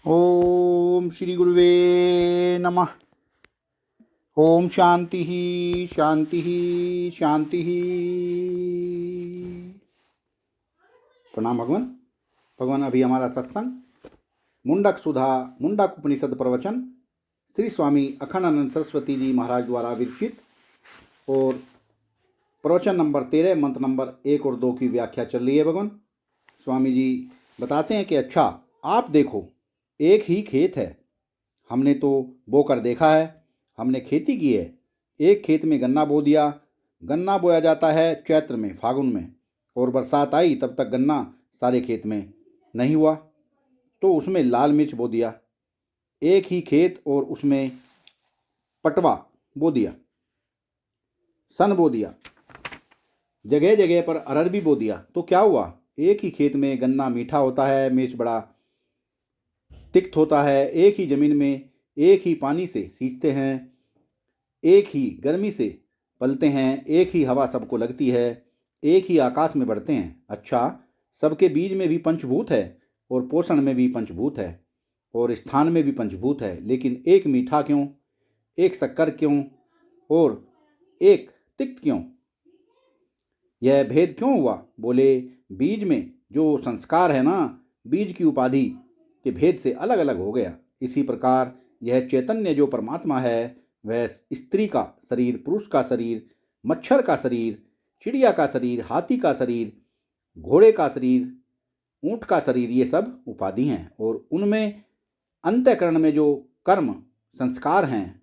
ओम श्री गुरुवे नमः। ओम शांति शांति शांति। प्रणाम भगवान। भगवान, अभी हमारा सत्संग मुंडक सुधा मुंडक उपनिषद प्रवचन श्री स्वामी अखंडानंद सरस्वती जी महाराज द्वारा विरचित और प्रवचन नंबर 13 मंत्र नंबर 1 और 2 की व्याख्या चल रही है। भगवान स्वामी जी बताते हैं कि अच्छा, आप देखो, एक ही खेत है, हमने तो बोकर देखा है, हमने खेती की है। एक खेत में गन्ना बो दिया। गन्ना बोया जाता है चैत्र में, फागुन में, और बरसात आई तब तक गन्ना सारे खेत में नहीं हुआ, तो उसमें लाल मिर्च बो दिया। एक ही खेत और उसमें पटवा बो दिया, सन बो दिया, जगह जगह पर अरहर भी बो दिया। तो क्या हुआ? एक ही खेत में गन्ना मीठा होता है, मिर्च बड़ा तिक्त होता है। एक ही ज़मीन में एक ही पानी से सींचते हैं, एक ही गर्मी से पलते हैं, एक ही हवा सबको लगती है, एक ही आकाश में बढ़ते हैं। अच्छा, सबके बीज में भी पंचभूत है और पोषण में भी पंचभूत है और स्थान में भी पंचभूत है, लेकिन एक मीठा क्यों, एक शक्कर क्यों और एक तिक्त क्यों? यह भेद क्यों हुआ? बोले, बीज में जो संस्कार है ना, बीज की उपाधि के भेद से अलग अलग हो गया। इसी प्रकार यह चैतन्य जो परमात्मा है, वह स्त्री का शरीर, पुरुष का शरीर, मच्छर का शरीर, चिड़िया का शरीर, हाथी का शरीर, घोड़े का शरीर, ऊंट का शरीर, ये सब उपाधि हैं। और उनमें अंतःकरण में जो कर्म संस्कार हैं,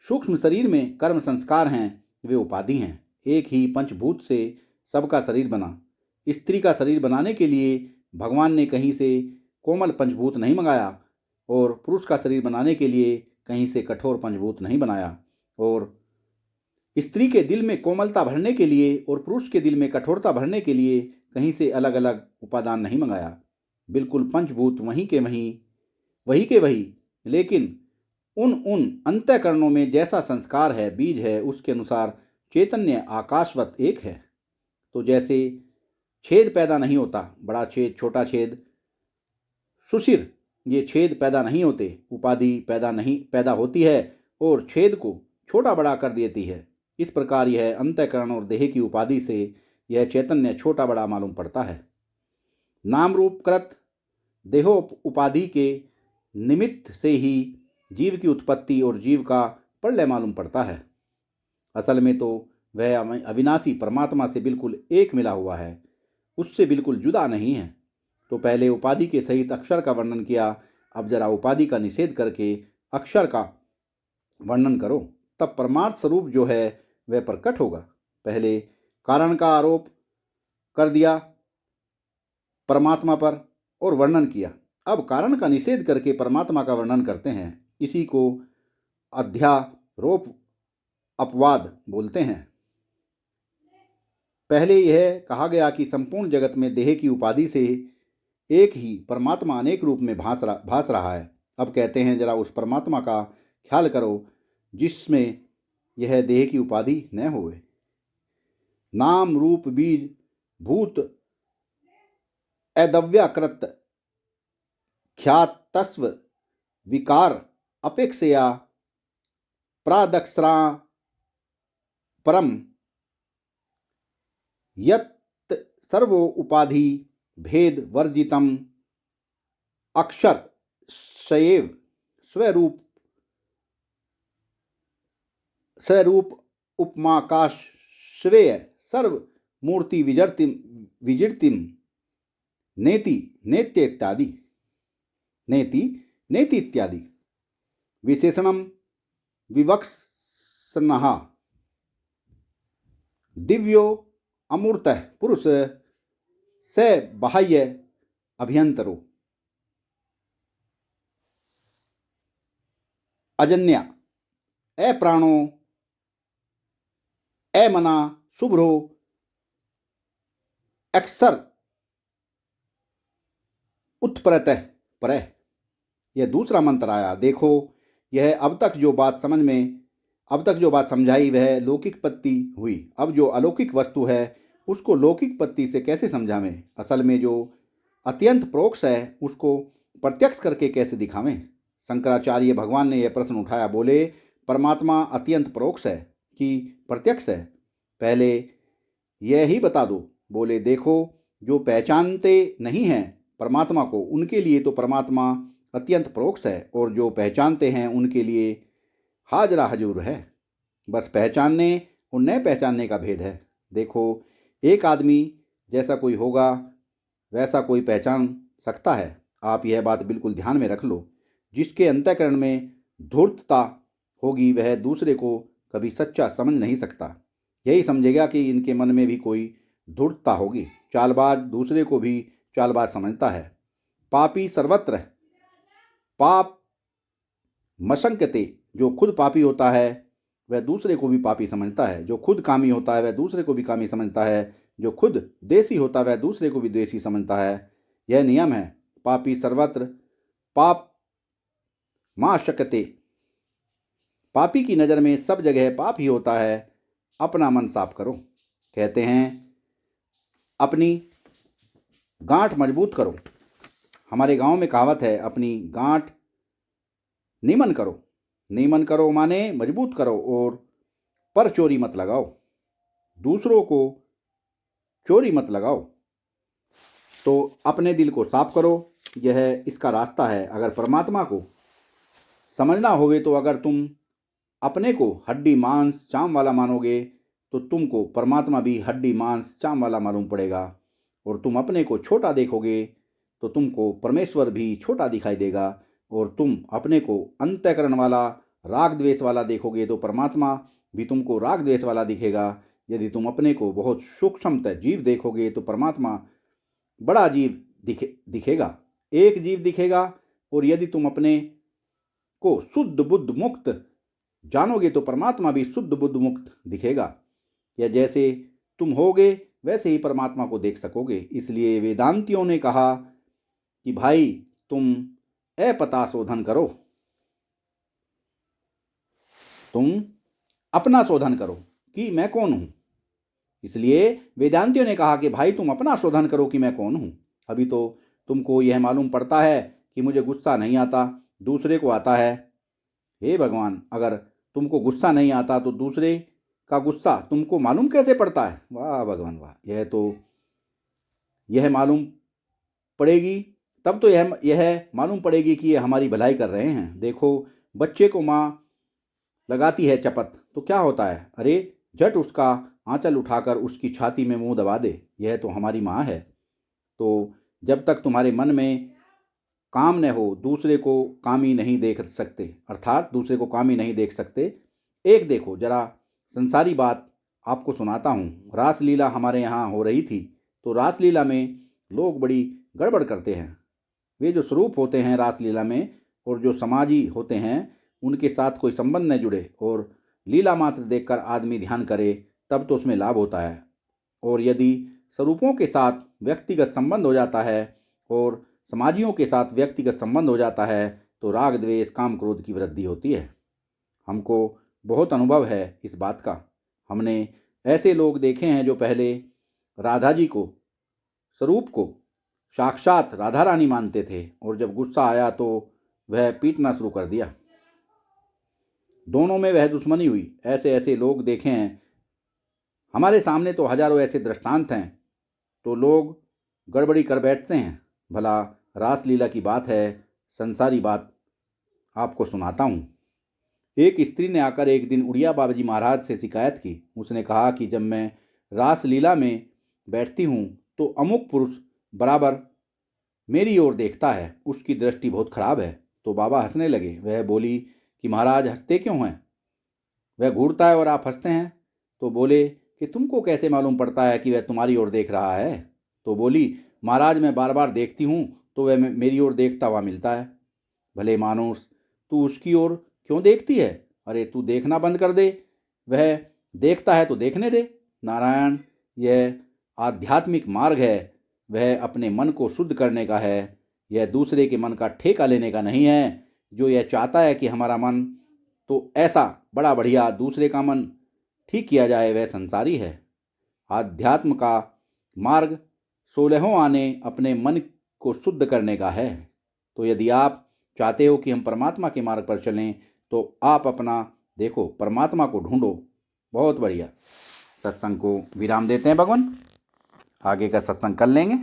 सूक्ष्म शरीर में कर्म संस्कार हैं, वे उपाधि हैं। एक ही पंचभूत से सबका शरीर बना। स्त्री का शरीर बनाने के लिए भगवान ने कहीं से कोमल पंचभूत नहीं मंगाया और पुरुष का शरीर बनाने के लिए कहीं से कठोर पंचभूत नहीं बनाया, और स्त्री के दिल में कोमलता भरने के लिए और पुरुष के दिल में कठोरता भरने के लिए कहीं से अलग अलग उपादान नहीं मंगाया। बिल्कुल पंचभूत वहीं के वही, लेकिन उन अंतःकरणों में जैसा संस्कार है, बीज है, उसके अनुसार चैतन्य आकाशवत एक है। तो जैसे छेद पैदा नहीं होता, बड़ा छेद, छोटा छेद, सुशिर, ये छेद पैदा नहीं होते, उपाधि पैदा होती है और छेद को छोटा बड़ा कर देती है। इस प्रकार यह अंतःकरण और देह की उपाधि से यह चैतन्य छोटा बड़ा मालूम पड़ता है। नाम रूप कृत देहो उपाधि के निमित्त से ही जीव की उत्पत्ति और जीव का प्रलय मालूम पड़ता है। असल में तो वह अविनाशी परमात्मा से बिल्कुल एक मिला हुआ है, उससे बिल्कुल जुदा नहीं है। तो पहले उपाधि के सहित अक्षर का वर्णन किया, अब जरा उपाधि का निषेध करके अक्षर का वर्णन करो, तब परमार्थ स्वरूप जो है वह प्रकट होगा। पहले कारण का आरोप कर दिया परमात्मा पर और वर्णन किया, अब कारण का निषेध करके परमात्मा का वर्णन करते हैं। इसी को अध्यारोप अपवाद बोलते हैं। पहले यह कहा गया कि संपूर्ण जगत में देह की उपाधि से एक ही परमात्मा अनेक रूप में भास रहा है। अब कहते हैं जरा उस परमात्मा का ख्याल करो जिसमें यह देह की उपाधि न होवे। नाम रूप बीज भूत अदव्याकृत ख्यातस्व विकार अपेक्षया प्रादक्षरा परम यत् सर्वो उपाधि भेद वर्जितम अक्षर सएव स्वरूप उपमाकाश्वेय सर्व मूर्ति विजृतिम नेति नेति इत्यादि विशेषणम विवक्षणः दिव्यो अमूर्तः पुरुष स बाह्य अभ्यंतरो अजन्या अप्राणो अमना शुभ्रो अक्षर उत्परतः परः। यह दूसरा मंत्र आया। देखो, यह अब तक जो बात समझाई वह लौकिक पत्ति हुई। अब जो अलौकिक वस्तु है उसको लौकिक पत्ति से कैसे समझावें? असल में जो अत्यंत प्रोक्ष है उसको प्रत्यक्ष करके कैसे दिखावें? शंकराचार्य भगवान ने यह प्रश्न उठाया। बोले, परमात्मा अत्यंत परोक्ष है कि प्रत्यक्ष है? पहले यह ही बता दो। बोले, देखो, जो पहचानते नहीं हैं परमात्मा को, उनके लिए तो परमात्मा अत्यंत परोक्ष है, और जो पहचानते हैं उनके लिए हाजरा हजूर है। बस पहचानने और न पहचानने का भेद है। देखो, एक आदमी जैसा कोई होगा वैसा कोई पहचान सकता है। आप यह बात बिल्कुल ध्यान में रख लो। जिसके अंतःकरण में धूर्तता होगी वह दूसरे को कभी सच्चा समझ नहीं सकता। यही समझेगा कि इनके मन में भी कोई धूर्तता होगी। चालबाज दूसरे को भी चालबाज समझता है। पापी सर्वत्र पाप मशंकते, जो खुद पापी होता है वह दूसरे को भी पापी समझता है। जो खुद कामी होता है वह दूसरे को भी कामी समझता है। जो खुद देशी होता है वह दूसरे को भी देशी समझता है। यह नियम है। पापी सर्वत्र पाप माशकते। पापी की नज़र में सब जगह पाप ही होता है। अपना मन साफ करो। कहते हैं अपनी गांठ मजबूत करो। हमारे गांव में कहावत है, अपनी गांठ नीमन करो। नीमन करो माने मजबूत करो, और पर चोरी मत लगाओ। दूसरों को चोरी मत लगाओ। तो अपने दिल को साफ करो। यह इसका रास्ता है। अगर परमात्मा को समझना होवे तो अगर तुम अपने को हड्डी मांस चाम वाला मानोगे तो तुमको परमात्मा भी हड्डी मांस चाम वाला मालूम पड़ेगा। और तुम अपने को छोटा देखोगे तो तुमको परमेश्वर भी छोटा दिखाई देगा। और तुम अपने को अंतःकरण वाला राग द्वेष वाला देखोगे तो परमात्मा भी तुमको राग द्वेष वाला दिखेगा। यदि तुम अपने को बहुत सूक्ष्मतः जीव देखोगे तो परमात्मा बड़ा जीव दिखेगा, एक जीव दिखेगा। और यदि तुम अपने को शुद्ध बुद्ध मुक्त जानोगे तो परमात्मा भी शुद्ध बुद्ध मुक्त दिखेगा। या जैसे तुम होगे वैसे ही परमात्मा को देख सकोगे। इसलिए वेदांतियों ने कहा कि भाई तुम अपता शोधन करो, तुम अपना शोधन करो कि मैं कौन हूं। इसलिए वेदांतियों ने कहा कि भाई तुम अपना शोधन करो कि मैं कौन हूं। अभी तो तुमको यह मालूम पड़ता है कि मुझे गुस्सा नहीं आता, दूसरे को आता है। हे भगवान, अगर तुमको गुस्सा नहीं आता तो दूसरे का गुस्सा तुमको मालूम कैसे पड़ता है? वाह भगवान वाह। यह मालूम पड़ेगी तब तो यह मालूम पड़ेगी कि ये हमारी भलाई कर रहे हैं। देखो, बच्चे को माँ लगाती है चपत तो क्या होता है? अरे झट उसका आंचल उठाकर उसकी छाती में मुंह दबा दे। यह तो हमारी माँ है। तो जब तक तुम्हारे मन में काम न हो दूसरे को कामी नहीं देख सकते, अर्थात दूसरे को कामी नहीं देख सकते। एक देखो जरा संसारी बात आपको सुनाता हूँ। रासलीला हमारे यहाँ हो रही थी तो रासलीला में लोग बड़ी गड़बड़ करते हैं। वे जो स्वरूप होते हैं रासलीला में और जो समाजी होते हैं उनके साथ कोई संबंध न जुड़े और लीला मात्र देखकर आदमी ध्यान करे तब तो उसमें लाभ होता है। और यदि स्वरूपों के साथ व्यक्तिगत संबंध हो जाता है और समाजियों के साथ व्यक्तिगत संबंध हो जाता है तो राग द्वेष काम क्रोध की वृद्धि होती है। हमको बहुत अनुभव है इस बात का। हमने ऐसे लोग देखे हैं जो पहले राधा जी को, स्वरूप को साक्षात राधा रानी मानते थे और जब गुस्सा आया तो वह पीटना शुरू कर दिया। दोनों में वह दुश्मनी हुई। ऐसे ऐसे लोग देखे हैं हमारे सामने, तो हजारों ऐसे दृष्टांत हैं। तो लोग गड़बड़ी कर बैठते हैं। भला रासलीला की बात है, संसारी बात आपको सुनाता हूँ। एक स्त्री ने आकर एक दिन उड़िया बाबाजी महाराज से शिकायत की। उसने कहा कि जब मैं रासलीला में बैठती हूँ तो अमुक पुरुष बराबर मेरी ओर देखता है, उसकी दृष्टि बहुत खराब है। तो बाबा हंसने लगे। वह बोली कि महाराज हंसते क्यों हैं? वह घूरता है और आप हंसते हैं। तो बोले कि तुमको कैसे मालूम पड़ता है कि वह तुम्हारी ओर देख रहा है? तो बोली, महाराज मैं बार बार देखती हूँ तो वह मेरी ओर देखता हुआ मिलता है। भले मानुस, तू उसकी ओर क्यों देखती है? अरे तू देखना बंद कर दे, वह देखता है तो देखने दे। नारायण, यह आध्यात्मिक मार्ग है, वह अपने मन को शुद्ध करने का है। यह दूसरे के मन का ठेका लेने का नहीं है। जो यह चाहता है कि हमारा मन तो ऐसा बड़ा बढ़िया दूसरे का मन ठीक किया जाए वह संसारी है। आध्यात्म का मार्ग 16 आने अपने मन को शुद्ध करने का है। तो यदि आप चाहते हो कि हम परमात्मा के मार्ग पर चलें तो आप अपना देखो परमात्मा को ढूंढो। बहुत बढ़िया। सत्संग को विराम देते हैं भगवान, आगे का सत्संग कर लेंगे।